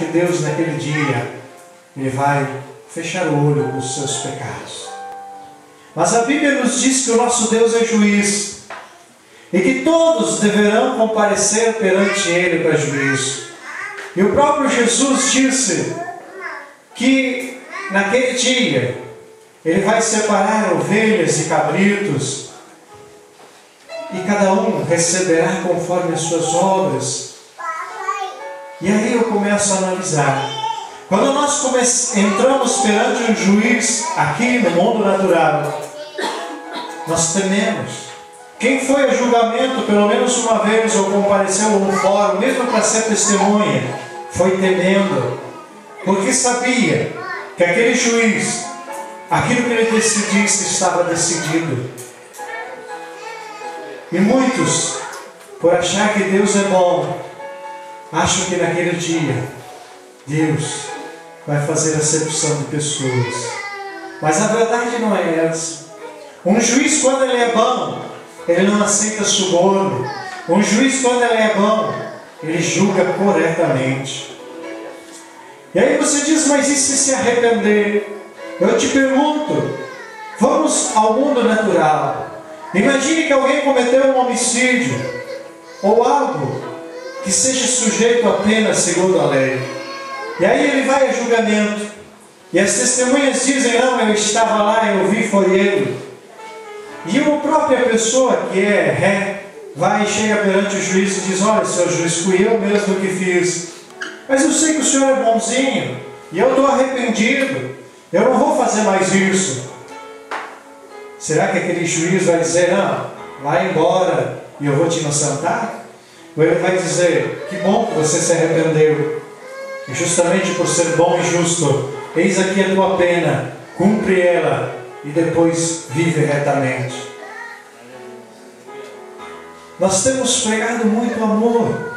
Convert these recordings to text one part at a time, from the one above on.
que Deus naquele dia Ele vai fechar o olho dos seus pecados. Mas a Bíblia nos diz que o nosso Deus é juiz e que todos deverão comparecer perante Ele para juízo. E o próprio Jesus disse que naquele dia Ele vai separar ovelhas e cabritos e cada um receberá conforme as suas obras. E aí eu começo a analisar. Quando nós entramos perante um juiz aqui no mundo natural, nós tememos. Quem foi a julgamento pelo menos uma vez ou compareceu a um fórum, mesmo para ser testemunha, foi temendo, porque sabia que aquele juiz, aquilo que ele decidisse estava decidido. E muitos, por achar que Deus é bom, acham que naquele dia Deus vai fazer acepção de pessoas. Mas a verdade não é essa. Um juiz, quando ele é bom, ele não aceita suborno. Um juiz, quando ele é bom, ele julga corretamente. E aí você diz, mas e se arrepender? Eu te pergunto, vamos ao mundo natural. Imagine que alguém cometeu um homicídio ou algo que seja sujeito a pena segundo a lei. E aí ele vai a julgamento. E as testemunhas dizem, não, eu estava lá, eu vi, foi ele. E a própria pessoa que é ré, vai e chega perante o juiz e diz, olha, seu juiz, fui eu mesmo que fiz. Mas eu sei que o senhor é bonzinho, e eu estou arrependido, eu não vou fazer mais isso. Será que aquele juiz vai dizer, não, vai embora e eu vou te inocentar? Ou ele vai dizer, que bom que você se arrependeu, e justamente por ser bom e justo, eis aqui a tua pena, cumpre ela, e depois vive retamente. Nós temos pregado muito amor,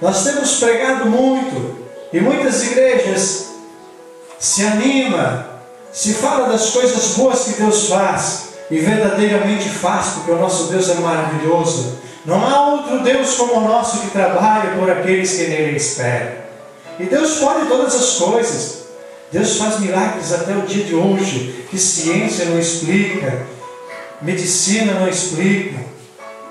nós temos pregado muito, e muitas igrejas se animam, se fala das coisas boas que Deus faz, e verdadeiramente faz, porque o nosso Deus é maravilhoso. Não há outro Deus como o nosso que trabalha por aqueles que nele esperam. E Deus pode todas as coisas. Deus faz milagres até o dia de hoje, que ciência não explica, medicina não explica.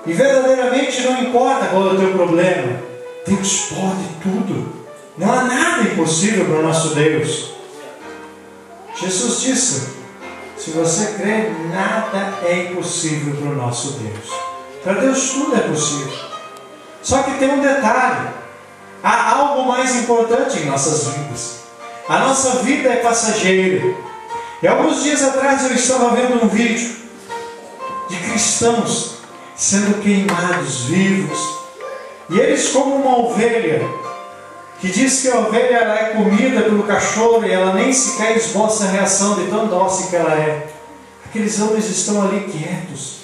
E verdadeiramente não importa qual é o teu problema, Deus pode tudo. Não há nada impossível para o nosso Deus. Jesus disse, se você crê, nada é impossível para o nosso Deus. Para Deus tudo é possível. Só que tem um detalhe, há algo mais importante em nossas vidas. A nossa vida é passageira. E alguns dias atrás eu estava vendo um vídeo de cristãos sendo queimados vivos. E eles, como uma ovelha, que diz que a ovelha ela é comida pelo cachorro e ela nem sequer esboça a reação de tão dócil que ela é. Aqueles homens estão ali quietos,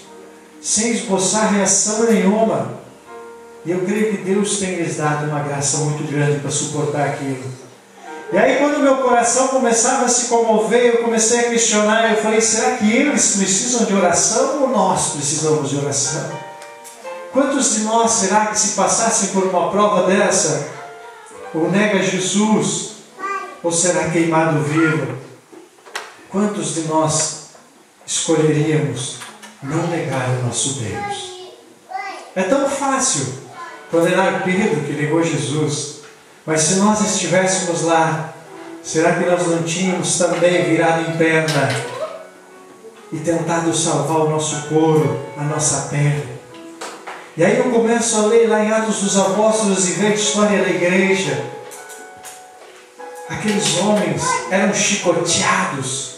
sem esboçar reação nenhuma. E eu creio que Deus tem lhes dado uma graça muito grande para suportar aquilo. E aí quando o meu coração começava a se comover, eu comecei a questionar, eu falei, será que eles precisam de oração ou nós precisamos de oração? Quantos de nós será que se passassem por uma prova dessa, ou nega Jesus, ou será queimado vivo? Quantos de nós escolheríamos não negar o nosso Deus? É tão fácil condenar Pedro que negou Jesus. Mas se nós estivéssemos lá, será que nós não tínhamos também virado em perna e tentado salvar o nosso couro, a nossa pele? E aí eu começo a ler lá em Atos dos Apóstolos e ver a história da igreja. Aqueles homens eram chicoteados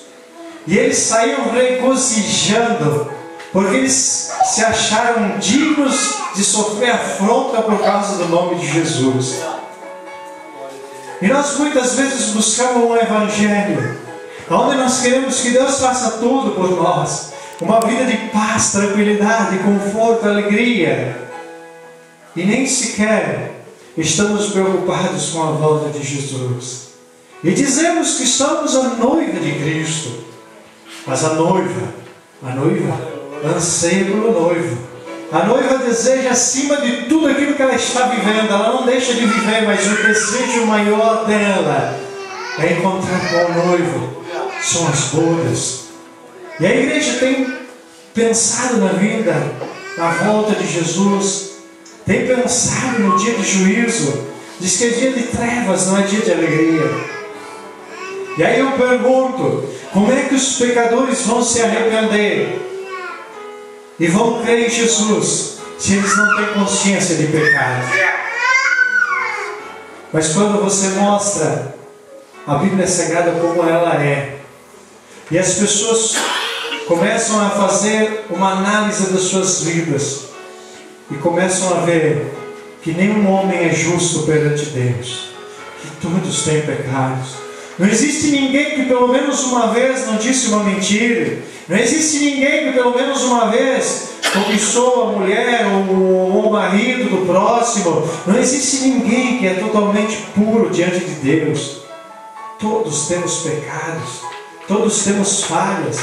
e eles saíam regozijando, porque eles se acharam dignos de sofrer afronta por causa do nome de Jesus. E nós muitas vezes buscamos um evangelho onde nós queremos que Deus faça tudo por nós, uma vida de paz, tranquilidade, conforto, alegria, e nem sequer estamos preocupados com a volta de Jesus. E dizemos que estamos a noiva de Cristo, mas a noiva anseia pelo noivo. A noiva deseja acima de tudo aquilo que ela está vivendo. Ela não deixa de viver, mas o desejo maior dela é encontrar com o noivo. São as bodas. E a igreja tem pensado na vida, na volta de Jesus. Tem pensado no dia de juízo. Diz que é dia de trevas, não é dia de alegria. E aí eu pergunto, como é que os pecadores vão se arrepender e vão crer em Jesus, se eles não têm consciência de pecado? Mas quando você mostra a Bíblia Sagrada como ela é, e as pessoas começam a fazer uma análise das suas vidas, e começam a ver que nenhum homem é justo perante Deus, que todos têm pecados. Não existe ninguém que pelo menos uma vez não disse uma mentira. Não existe ninguém que pelo menos uma vez cobiçou a mulher ou o marido do próximo. Não existe ninguém que é totalmente puro diante de Deus. Todos temos pecados, todos temos falhas.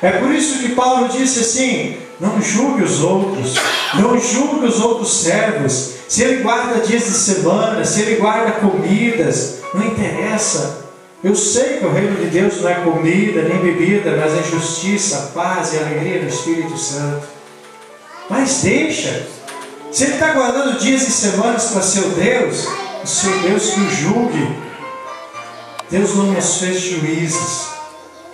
É por isso que Paulo disse assim: não julgue os outros, não julgue os outros servos. Se ele guarda dias de semana, se ele guarda comidas, não interessa. Eu sei que o reino de Deus não é comida nem bebida, mas é justiça, paz e alegria no Espírito Santo. Mas deixa. Se ele está guardando dias e semanas para seu Deus, o seu Deus que o julgue. Deus não nos fez juízes.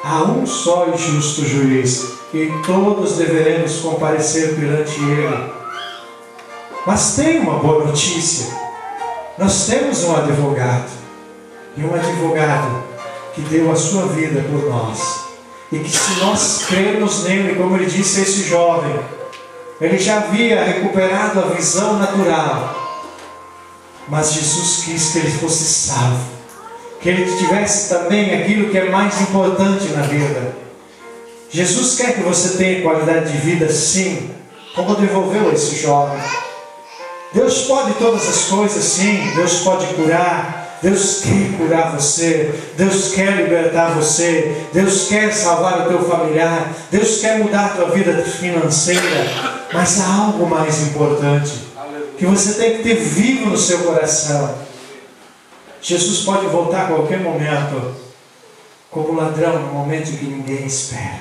Há um só e justo juiz, e todos deveremos comparecer perante Ele. Mas tem uma boa notícia. Nós temos um advogado. E um advogado que deu a sua vida por nós. E que se nós crermos nele, como ele disse a esse jovem, ele já havia recuperado a visão natural. Mas Jesus quis que ele fosse salvo. Que ele tivesse também aquilo que é mais importante na vida. Jesus quer que você tenha qualidade de vida, sim, como devolveu a esse jovem. Deus pode todas as coisas, sim. Deus pode curar. Deus quer curar você. Deus quer libertar você. Deus quer salvar o teu familiar. Deus quer mudar a tua vida financeira. Mas há algo mais importante que você tem que ter vivo no seu coração. Jesus pode voltar a qualquer momento, como ladrão, no momento em que ninguém espera.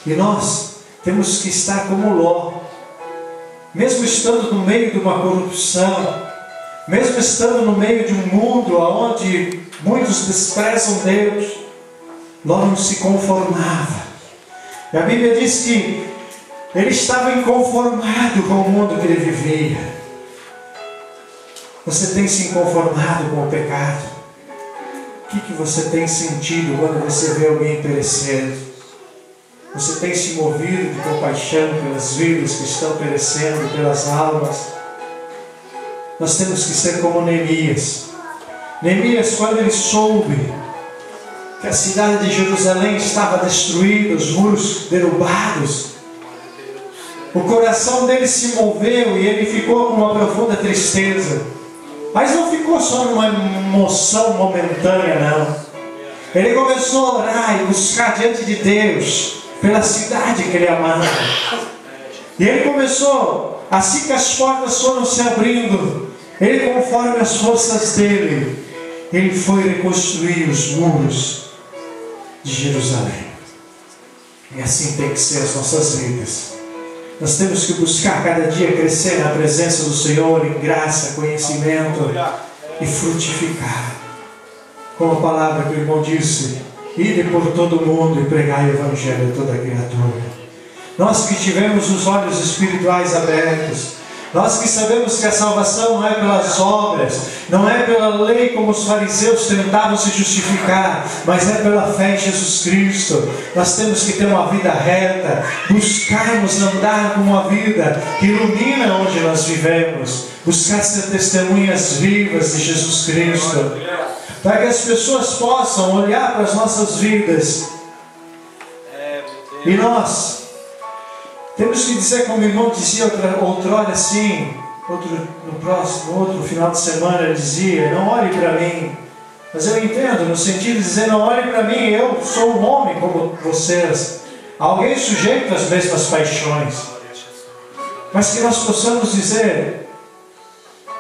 E nós temos que estar como Ló. Mesmo estando no meio de uma corrupção, mesmo estando no meio de um mundo onde muitos desprezam Deus, Ló não se conformava. E a Bíblia diz que ele estava inconformado com o mundo que ele vivia. Você tem se conformado com o pecado? O que você tem sentido quando você vê alguém perecendo? Você tem se movido de compaixão pelas vidas que estão perecendo, pelas almas? Nós temos que ser como Neemias. Neemias, quando ele soube que a cidade de Jerusalém estava destruída, os muros derrubados, o coração dele se moveu e ele ficou com uma profunda tristeza. Mas não ficou só numa emoção momentânea, não. Ele começou a orar e buscar diante de Deus pela cidade que ele amava. E ele começou, assim que as portas foram se abrindo, ele, conforme as forças dele, ele foi reconstruir os muros de Jerusalém. E assim tem que ser as nossas vidas. Nós temos que buscar cada dia crescer na presença do Senhor em graça, conhecimento e frutificar. Como a palavra que o irmão disse: ide por todo o mundo e pregai o Evangelho a toda criatura. Nós que tivemos os olhos espirituais abertos, nós que sabemos que a salvação não é pelas obras, não é pela lei como os fariseus tentavam se justificar, mas é pela fé em Jesus Cristo. Nós temos que ter uma vida reta, buscarmos andar com uma vida que ilumina onde nós vivemos, buscar ser testemunhas vivas de Jesus Cristo, para que as pessoas possam olhar para as nossas vidas e nós temos que dizer, como o irmão dizia outrora assim, outro final de semana ele dizia: não olhe para mim. Mas eu entendo, no sentido de dizer, não olhe para mim, eu sou um homem como vocês, alguém sujeito às mesmas paixões. mas que nós possamos dizer,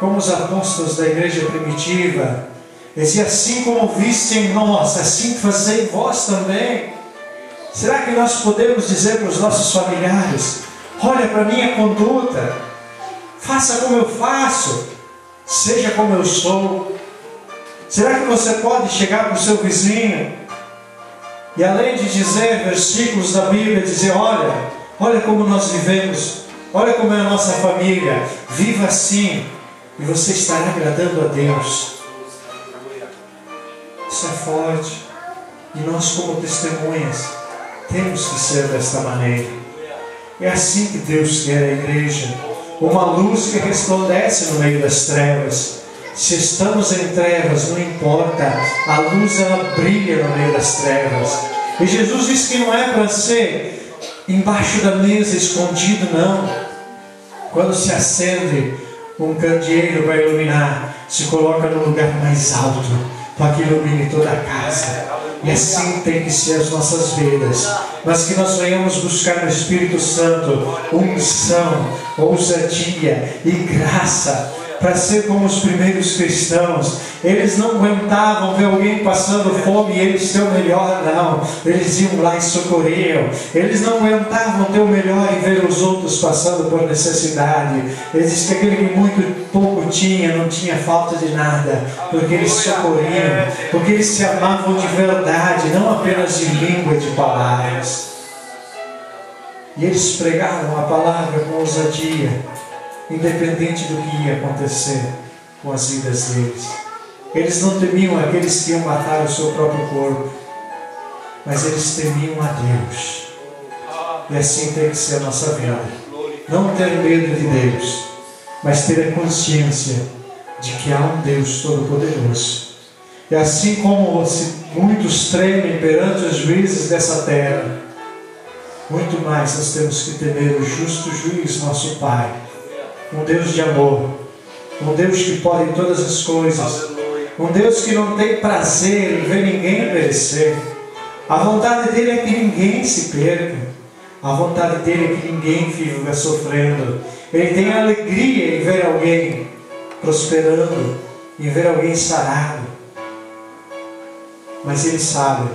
como os apóstolos da igreja primitiva, dizia: assim como viste em nós, assim fazei vós também. Será que nós podemos dizer para os nossos familiares: olha para a minha conduta, faça como eu faço, seja como eu sou? Será que você pode chegar para o seu vizinho e, além de dizer versículos da Bíblia, dizer: olha como nós vivemos, olha como é a nossa família, viva assim, e você estará agradando a Deus? Isso é forte, e nós, como testemunhas, temos que ser desta maneira. É assim que Deus quer a igreja, uma luz que resplandece no meio das trevas. Se estamos em trevas, não importa, a luz ela brilha no meio das trevas. E Jesus disse que não é para ser embaixo da mesa, escondido, não. Quando se acende um candeeiro para iluminar, se coloca no lugar mais alto, para que ilumine toda a casa. E assim tem que ser as nossas vidas, mas que nós venhamos buscar no Espírito Santo unção, ousadia e graça, para ser como os primeiros cristãos. Eles não aguentavam ver alguém passando fome e eles ter o melhor, não. Eles iam lá e socorriam. Eles não aguentavam ter o melhor e ver os outros passando por necessidade. Eles diziam que aquele que muito pouco tinha, não tinha falta de nada, porque eles socorriam, porque eles se amavam de verdade, não apenas de língua e de palavras. E eles pregavam a palavra com ousadia, independente do que ia acontecer com as vidas deles. Eles não temiam aqueles que iam matar o seu próprio corpo, mas eles temiam a Deus. E assim tem que ser a nossa vida. Não ter medo de Deus, mas ter a consciência de que há um Deus Todo-Poderoso. E assim como muitos tremem perante os juízes dessa terra, muito mais nós temos que temer o justo juiz, nosso Pai. Um Deus de amor, um Deus que pode todas as coisas, um Deus que não tem prazer em ver ninguém perecer. A vontade dele é que ninguém se perca, a vontade dele é que ninguém viva sofrendo. Ele tem alegria em ver alguém prosperando, em ver alguém sarado, mas ele sabe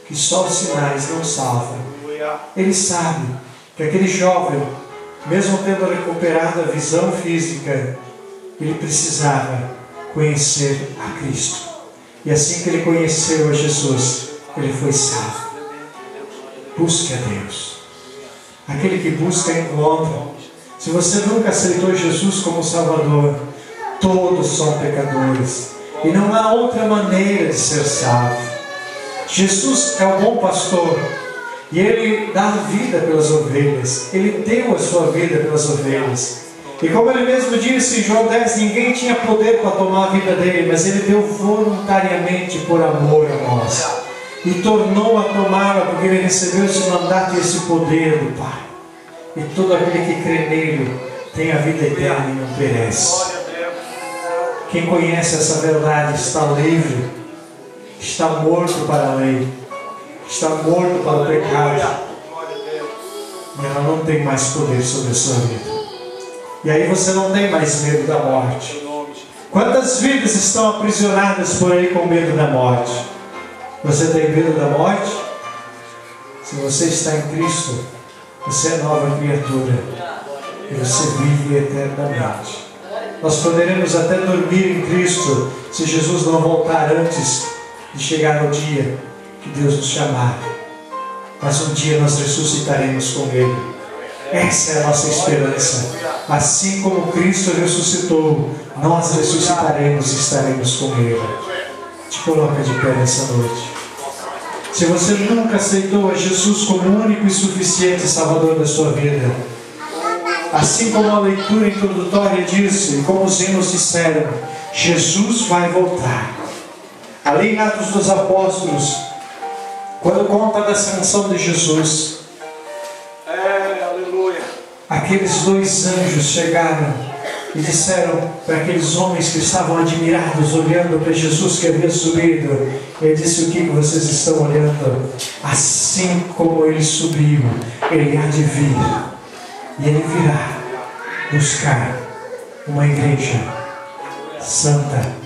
que só os sinais não salvam. Ele sabe que aquele jovem, mesmo tendo recuperado a visão física, ele precisava conhecer a Cristo. E assim que ele conheceu a Jesus, ele foi salvo. Busque a Deus. Aquele que busca, encontra. Se você nunca aceitou Jesus como Salvador, todos são pecadores. E não há outra maneira de ser salvo. Jesus é o bom pastor. E Ele dá vida pelas ovelhas. Ele deu a sua vida pelas ovelhas. E como Ele mesmo disse em João 10, ninguém tinha poder para tomar a vida dele, mas Ele deu voluntariamente por amor a nós. E tornou a tomá-la porque Ele recebeu esse mandato e esse poder do Pai. E todo aquele que crê nele tem a vida eterna e não perece. Quem conhece essa verdade está livre, está morto para a lei, está morto para o pecado, e ela não tem mais poder sobre a sua vida. E aí você não tem mais medo da morte. Quantas vidas estão aprisionadas por aí com medo da morte? Você tem medo da morte? Se você está em Cristo, você é nova criatura e você vive eternamente. Nós poderemos até dormir em Cristo se Jesus não voltar antes de chegar o dia que Deus nos chamar. Mas um dia nós ressuscitaremos com Ele. Essa é a nossa esperança. Assim como Cristo ressuscitou, nós ressuscitaremos e estaremos com Ele. Te coloca de pé nessa noite. Se você nunca aceitou a Jesus como único e suficiente Salvador da sua vida, assim como a leitura introdutória disse, e como os hinos disseram, Jesus vai voltar. Ali em Atos dos Apóstolos, quando conta da ascensão de Jesus, aqueles dois anjos chegaram e disseram para aqueles homens que estavam admirados, olhando para Jesus que havia subido, ele disse: o que vocês estão olhando? Assim como ele subiu, ele há de vir, e ele virá buscar uma igreja santa.